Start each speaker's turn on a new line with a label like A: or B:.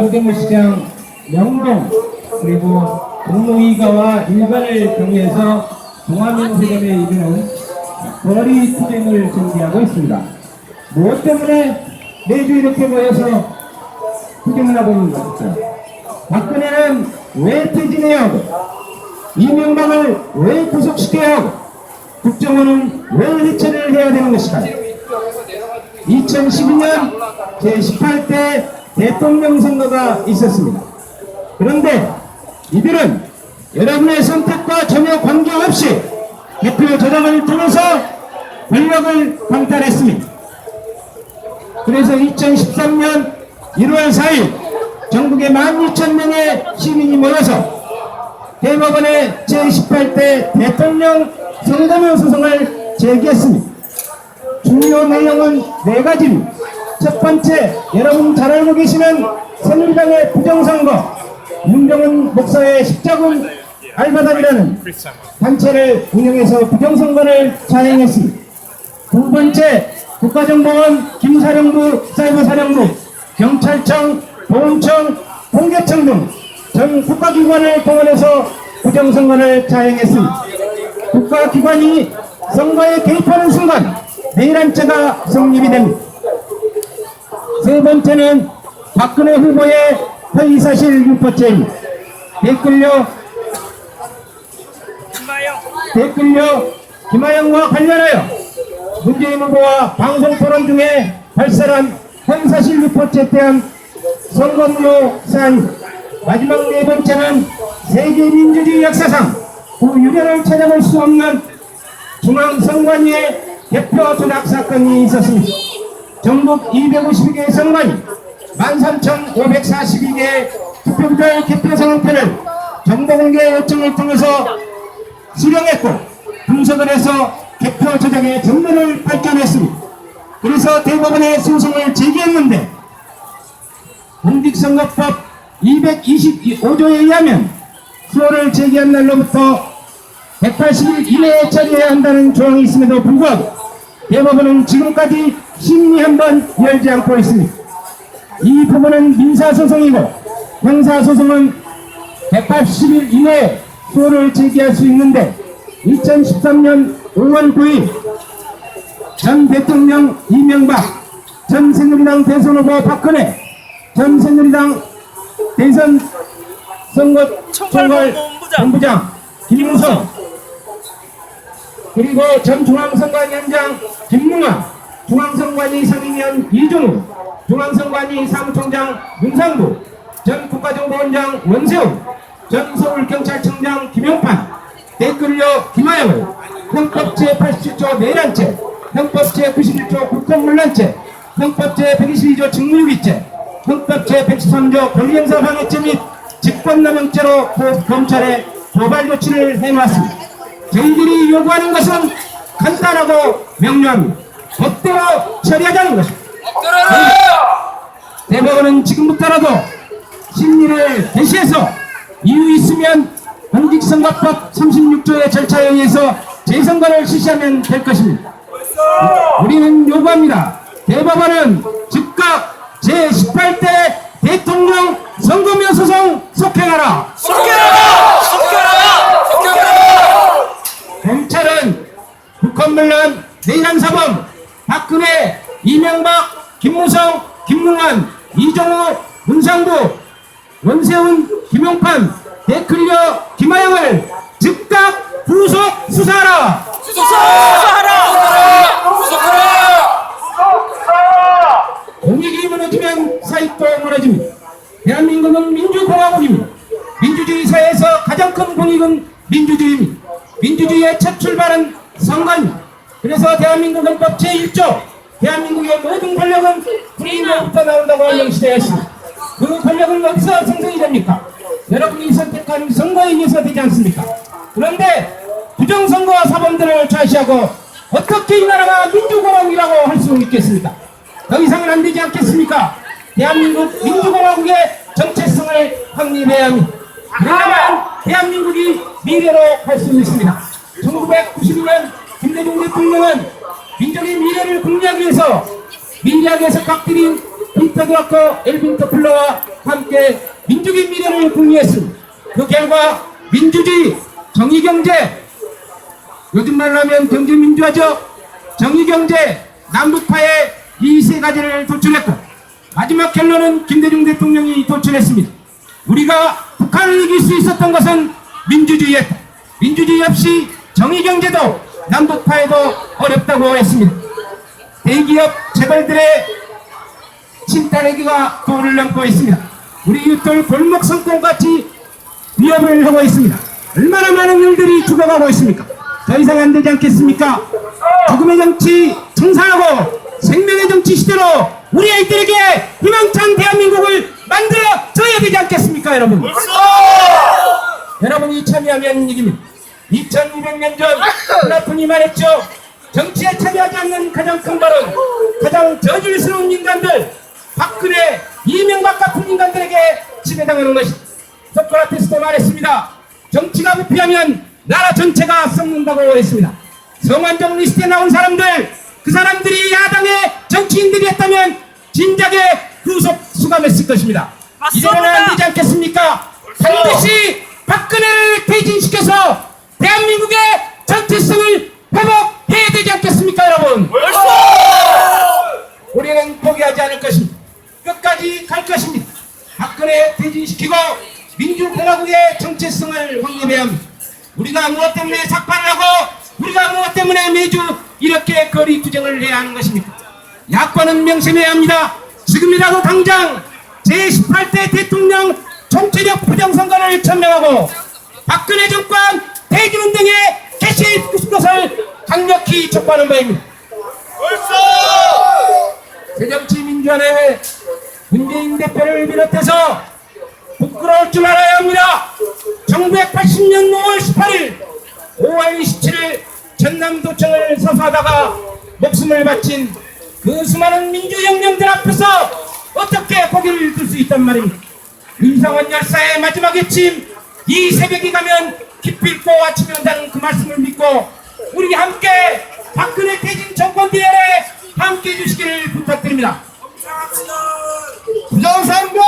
A: 남대문시장 명동 그리고 동로이가와 일반을 경유해서 동화명세점에 이르는 거리 투쟁을 전개하고 있습니다. 무엇 때문에 매주 이렇게 모여서 투쟁을 하고 있는 것이죠? 박근혜는 왜 퇴진해야 하고, 이명박을 왜 구속시켜야 하고, 국정원은 왜 해체를 해야 되는 것일까요? 2012년 제18대 대통령 선거가 있었습니다. 그런데 이들은 여러분의 선택과 전혀 관계없이 대표 조작을 통해서 권력을 강탈했습니다. 그래서 2013년 1월 4일 전국에 12,000명의 시민이 모여서 대법원의 제18대 대통령 선거명 소송을 제기했습니다. 중요 내용은 4가지입니다. 첫 번째, 여러분 잘 알고 계시는 새누리당의 부정선거, 문정은 목사의 십자군 알바단이라는 단체를 운영해서 부정선거를 자행했습니다. 두 번째, 국가정보원, 김사령부, 사이버사령부, 경찰청, 보훈청, 공개청 등 전 국가기관을 동원해서 부정선거를 자행했습니다. 국가기관이 선거에 개입하는 순간 내란죄가 성립이 됩니다. 세 번째는 박근혜 후보의 허위사실 유포죄입니다. 댓글로 김하영과 관련하여 문재인 후보와 방송토론 중에 발설한 허위사실 유포죄에 대한 선거무효 사안입니다. 마지막 네 번째는 세계 민주주의 역사상 그 유례를 찾아볼 수 없는 중앙선관위의 대표 조작 사건이 있었습니다. 전국 252개 선관위 13,542개의 투표구별 개표 상황표를 정보공개 요청을 통해서 수령했고 분석을 해서 개표 조작의 전면을 밝혀냈습니다. 그래서 대법원에 소송을 제기했는데 공직선거법 225조에 의하면 수호를 제기한 날로부터 180일 이내에 처리해야 한다는 조항이 있음에도 불구하고 대법원은 지금까지 심리 한 번 열지 않고 있습니다. 이 부분은 민사소송이고 형사소송은 180일 이내에 수호를 제기할 수 있는데 2013년 5월 9일 전 대통령 이명박, 전 새누리당 대선 후보 박근혜, 전 새누리당 대선 선거총괄본부장 김무성, 그리고 전 중앙선관위원장 김문환, 중앙선관위 상임위원 이종우, 중앙선관위 사무총장 윤상부, 전 국가정보원장 원세훈, 전 서울경찰청장 김용판, 댓글로 김하영을 형법 제87조 내란죄, 형법 제91조 국권문란죄, 형법 제122조 직무유기죄, 형법 제113조 권리행사 방해죄 및 직권남용죄로 검찰에 고발 조치를 해놓았습니다. 저희들이 요구하는 것은 간단하고 명료합니다. 법대로 처리하자는 것입니다. 대법원은 지금부터라도 심리를 개시해서 이유 있으면 공직선거법 36조의 절차에 의해서 재선거를 실시하면 될 것입니다. 우리는 요구합니다. 대법원은 즉각 제18대 대통령 선거명 소송 속행하라!
B: 속행하라! 속행하라! 속행하라!
A: 검찰은 국헌문란, 내란사범, 박근혜, 이명박, 김무성, 김문환, 이종우, 문상부, 원세훈, 김용판, 댓글려 김하영을 즉각 구속 수사하라!
B: 수사하라!
A: 공익이 무너지면 사익도 무너집니다. 대한민국은 민주공화국입니다. 민주주의 사회에서 가장 큰 공익은 민주주의입니다. 민주주의의 첫 출발은 선거입니다. 그래서 대한민국 헌법 제1조 대한민국의 모든 권력은 국민으로부터 나온다고 명시되었습니다. 그 권력은 어디서 생성이 됩니까? 여러분이 선택한 선거에 의해서 되지 않습니까? 그런데 부정선거와 사범들을 좌시하고 어떻게 이 나라가 민주공화국이라고 할 수 있겠습니까? 더 이상은 안 되지 않겠습니까? 대한민국 민주공화국의 정체성을 확립해야 합니다. 그래야만 대한민국이 미래로 갈 수 있습니다. 1992년 김대중 대통령은 민족의 미래를 공유하기 위해서 민주학에서 깍들인 빈터드워커 엘빈 터플러와 함께 민족의 미래를 궁리했습니다. 그 결과 민주주의, 정의경제, 요즘 말로 하면 경제민주화죠. 정의경제, 남북화의 이 세 가지를 도출했고 마지막 결론은 김대중 대통령이 도출했습니다. 우리가 북한을 이길 수 있었던 것은 민주주의였다. 민주주의 없이 정의경제도 남북화에도 어렵다고 했습니다. 대기업 재벌들의 침탈행위가 도를 넘고 있습니다. 우리 이웃들 골목 성공같이 위협을 하고 있습니다. 얼마나 많은 일들이 죽어가고 있습니까? 더 이상 안 되지 않겠습니까? 죽음의 정치 청산하고 생명의 정치 시대로 우리 아이들에게 희망찬 대한민국을 만들어줘야 되지 않겠습니까, 여러분? 여러분이 참여하면 이깁니다. 2200년 전 플라톤이 말했죠. 정치에 참여하지 않는 가장 큰 발언, 가장 저질스러운 인간들, 박근혜, 이명박 같은 인간들에게 지배당하는 것이. 소크라테스도 말했습니다. 정치가 부패하면 나라 전체가 썩는다고 했습니다. 성완종 리스트에 나온 사람들, 그 사람들이 야당의 정치인들이었다면 진작에 구속 수감했을 것입니다. 이제는 안 되지 않겠습니까? 반드시 박근혜를 퇴진시켜서 대한민국의 정체성을 회복해야 되지 않겠습니까, 여러분? 우리는 포기하지 않을 것입니다. 끝까지 갈 것입니다. 박근혜 퇴진시키고 민주공화국의 정체성을 확립해야 합니다. 우리가 무엇 때문에 삭발을 하고 우리가 무엇 때문에 매주 이렇게 거리 투쟁을 해야 하는 것입니까? 야권은 명심해야 합니다. 지금이라도 당장 제18대 대통령 총체적 부정선거를 천명하고 박근혜 정권 퇴진운동에 개시할 것을 강력히 촉구하는 바입니다. 새정치민주연합회 문재인 대표를 비롯해서 부끄러울 줄 알아야 합니다. 1980년 5월 18일, 5월 27일 전남도청을 사수하다가 목숨을 바친 그 수많은 민주혁명들 앞에서 어떻게 고개를 들 수 있단 말입니까? 윤상원 열사의 마지막 외침, 이 새벽이 가면 기필코 아침이 온다는 그 말씀을 믿고 우리 함께 박근혜 퇴진 정권 대열에 함께 해주시기를 부탁드립니다. 부정선거